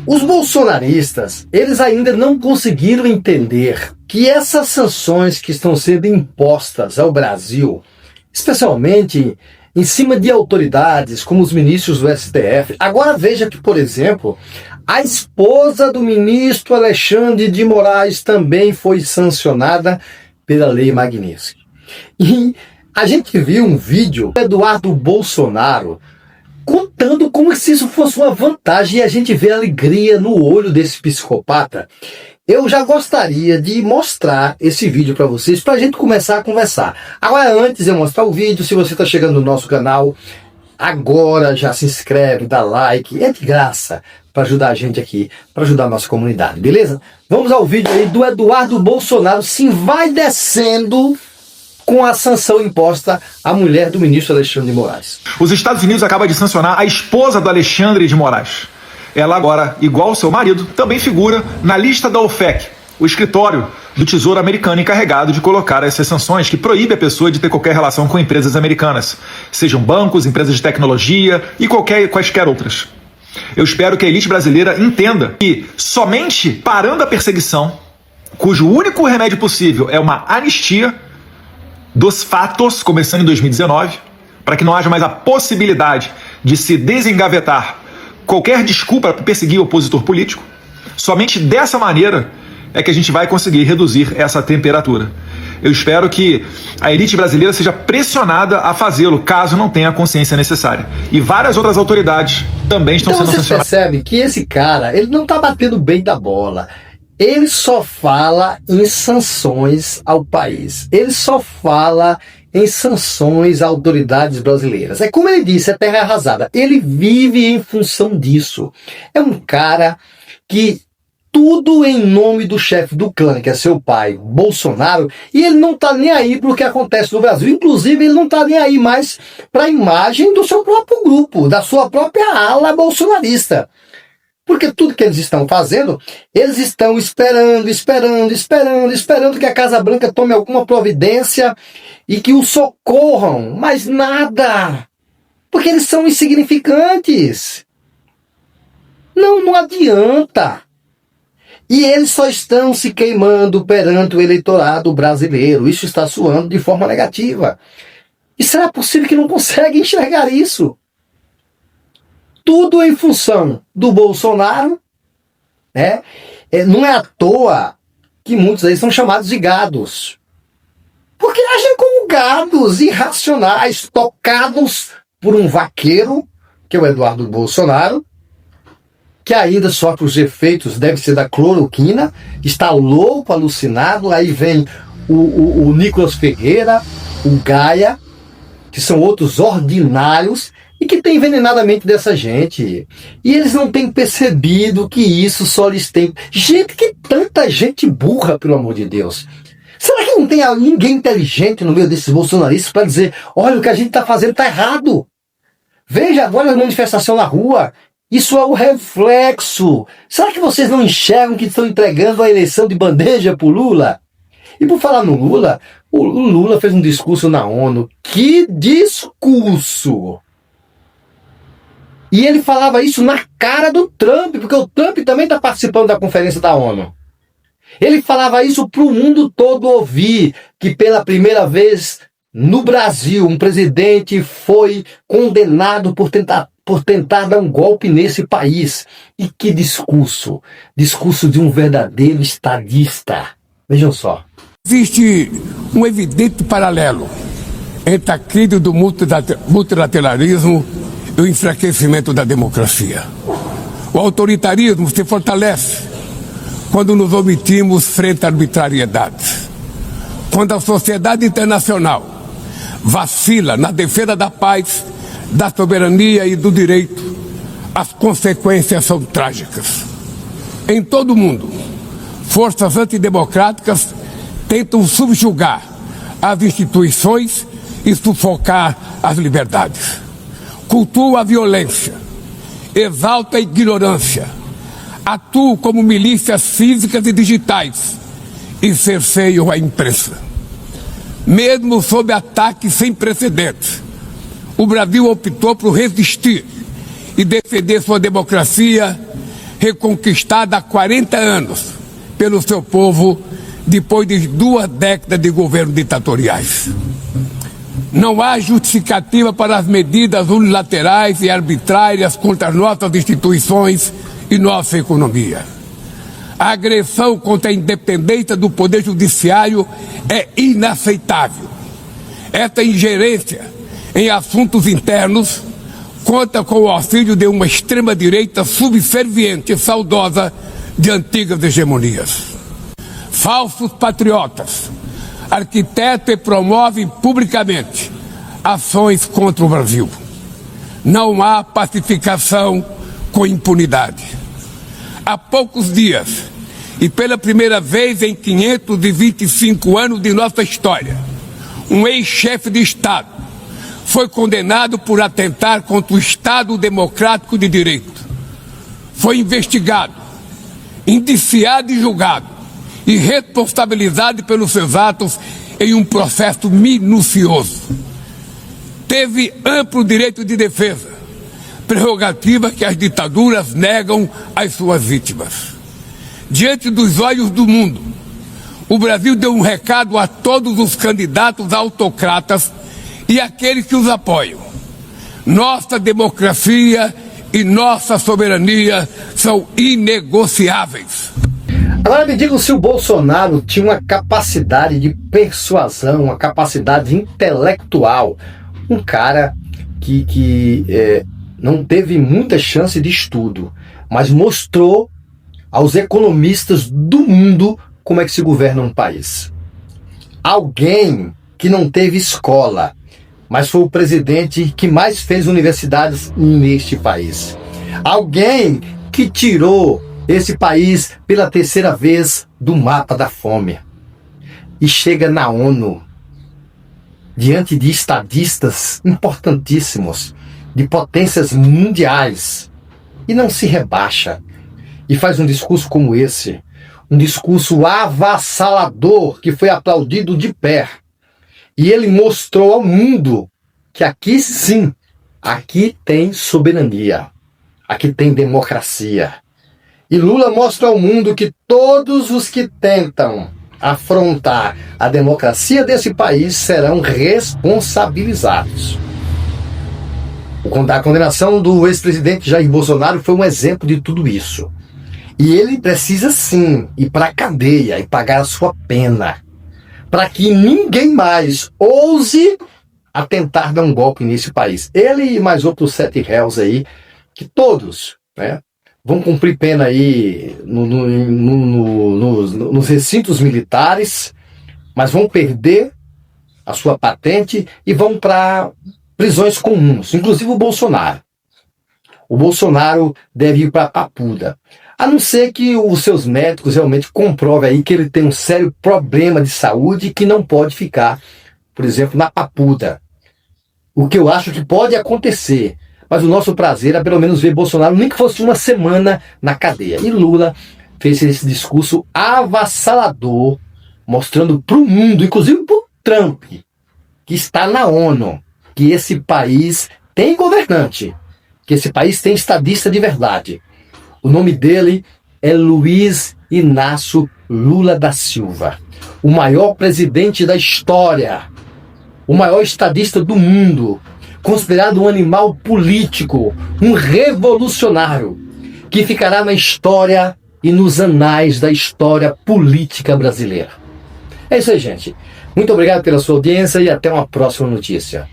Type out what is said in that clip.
Os bolsonaristas, eles ainda não conseguiram entender que essas sanções que estão sendo impostas ao Brasil, especialmente em cima de autoridades como os ministros do STF. Agora veja que, por exemplo, a esposa do ministro Alexandre de Moraes também foi sancionada pela Lei Magnitsky. E a gente viu um vídeo do Eduardo Bolsonaro contando como se isso fosse uma vantagem, e a gente vê a alegria no olho desse psicopata. Eu já gostaria de mostrar esse vídeo para vocês, para a gente começar a conversar. Agora, antes de eu mostrar o vídeo, se você está chegando no nosso canal, agora já se inscreve, dá like, é de graça, para ajudar a gente aqui, para ajudar a nossa comunidade, beleza? Vamos ao vídeo aí do Eduardo Bolsonaro, sim, vai descendo com a sanção imposta à mulher do ministro Alexandre de Moraes. Os Estados Unidos acabam de sancionar a esposa do Alexandre de Moraes. Ela agora, igual ao seu marido, também figura na lista da OFAC, o escritório do Tesouro americano encarregado de colocar essas sanções que proíbe a pessoa de ter qualquer relação com empresas americanas, sejam bancos, empresas de tecnologia e quaisquer outras. Eu espero que a elite brasileira entenda que somente parando a perseguição, cujo único remédio possível é uma anistia dos fatos, começando em 2019, para que não haja mais a possibilidade de se desengavetar qualquer desculpa para perseguir o opositor político, somente dessa maneira é que a gente vai conseguir reduzir essa temperatura. Eu espero que a elite brasileira seja pressionada a fazê-lo, caso não tenha a consciência necessária. E várias outras autoridades também estão sendo sancionadas. Você percebe que esse cara, ele não está batendo bem da bola. Ele só fala em sanções ao país. Ele só fala em sanções a autoridades brasileiras. É como ele disse, é terra arrasada. Ele vive em função disso. É um cara que tudo em nome do chefe do clã, que é seu pai, Bolsonaro, e ele não tá nem aí para o que acontece no Brasil. Inclusive, ele não tá nem aí mais para a imagem do seu próprio grupo, da sua própria ala bolsonarista. Porque tudo que eles estão fazendo, eles estão esperando que a Casa Branca tome alguma providência e que o socorram, mas nada. Porque eles são insignificantes. Não adianta. E eles só estão se queimando perante o eleitorado brasileiro. Isso está soando de forma negativa. E será possível que não conseguem enxergar isso? Tudo em função do Bolsonaro, né? Não é à toa que muitos aí são chamados de gados. Porque agem como gados irracionais, tocados por um vaqueiro, que é o Eduardo Bolsonaro, que ainda sofre os efeitos, deve ser da cloroquina, está louco, alucinado. Aí vem o Nicolas Ferreira, o Gaia, que são outros ordinários, e que tem envenenado a mente dessa gente. E eles não têm percebido que isso só lhes tem... Gente, que tanta gente burra, pelo amor de Deus. Será que não tem ninguém inteligente no meio desses bolsonaristas para dizer, olha, o que a gente está fazendo está errado. Veja agora a manifestação na rua. Isso é o reflexo. Será que vocês não enxergam que estão entregando a eleição de bandeja para o Lula? E por falar no Lula, o Lula fez um discurso na ONU. Que discurso! E ele falava isso na cara do Trump, porque o Trump também está participando da conferência da ONU. Ele falava isso para o mundo todo ouvir, que pela primeira vez no Brasil um presidente foi condenado por tentar dar um golpe nesse país. E que discurso! Discurso de um verdadeiro estadista. Vejam só. Existe um evidente paralelo entre a crise do multilateralismo e o enfraquecimento da democracia. O autoritarismo se fortalece quando nos omitimos frente à arbitrariedade. Quando a sociedade internacional vacila na defesa da paz, da soberania e do direito, as consequências são trágicas. Em todo o mundo, forças antidemocráticas tentam subjugar as instituições e sufocar as liberdades. Cultua a violência, exalta a ignorância, atua como milícias físicas e digitais e cerceiam a imprensa. Mesmo sob ataques sem precedentes, o Brasil optou por resistir e defender sua democracia reconquistada há 40 anos pelo seu povo depois de 2 décadas de governos ditatoriais. Não há justificativa para as medidas unilaterais e arbitrárias contra as nossas instituições e nossa economia. A agressão contra a independência do Poder Judiciário é inaceitável. Esta ingerência em assuntos internos conta com o auxílio de uma extrema-direita subserviente e saudosa de antigas hegemonias. Falsos patriotas arquitetam e promovem publicamente ações contra o Brasil. Não há pacificação com impunidade. Há poucos dias, e pela primeira vez em 525 anos de nossa história, um ex-chefe de Estado foi condenado por atentar contra o Estado Democrático de Direito. Foi investigado, indiciado e julgado, e responsabilizado pelos seus atos em um processo minucioso. Teve amplo direito de defesa, prerrogativa que as ditaduras negam às suas vítimas. Diante dos olhos do mundo, o Brasil deu um recado a todos os candidatos autocratas e aqueles que os apoiam. Nossa democracia e nossa soberania são inegociáveis. Agora me digam se o Bolsonaro tinha uma capacidade de persuasão, uma capacidade intelectual. Um cara que não teve muita chance de estudo, mas mostrou aos economistas do mundo como é que se governa um país. Alguém que não teve escola, mas foi o presidente que mais fez universidades neste país. Alguém que tirou esse país pela 3ª vez do mapa da fome. E chega na ONU, diante de estadistas importantíssimos, de potências mundiais, e não se rebaixa. E faz um discurso como esse, um discurso avassalador, que foi aplaudido de pé. E ele mostrou ao mundo que aqui sim, aqui tem soberania, aqui tem democracia. E Lula mostra ao mundo que todos os que tentam afrontar a democracia desse país serão responsabilizados. A condenação do ex-presidente Jair Bolsonaro foi um exemplo de tudo isso. E ele precisa sim ir para a cadeia e pagar a sua pena, para que ninguém mais ouse atentar dar um golpe nesse país. Ele e mais outros 7 réus aí, que todos, né, vão cumprir pena aí nos recintos militares, mas vão perder a sua patente e vão para prisões comuns, inclusive o Bolsonaro. O Bolsonaro deve ir para Papuda, a não ser que os seus médicos realmente comprovem aí que ele tem um sério problema de saúde e que não pode ficar, por exemplo, na Papuda. O que eu acho que pode acontecer. Mas o nosso prazer é pelo menos ver Bolsonaro, nem que fosse uma semana na cadeia. E Lula fez esse discurso avassalador, mostrando para o mundo, inclusive para o Trump, que está na ONU, que esse país tem governante, que esse país tem estadista de verdade. O nome dele é Luiz Inácio Lula da Silva, o maior presidente da história, o maior estadista do mundo, considerado um animal político, um revolucionário, que ficará na história e nos anais da história política brasileira. É isso aí, gente. Muito obrigado pela sua audiência e até uma próxima notícia.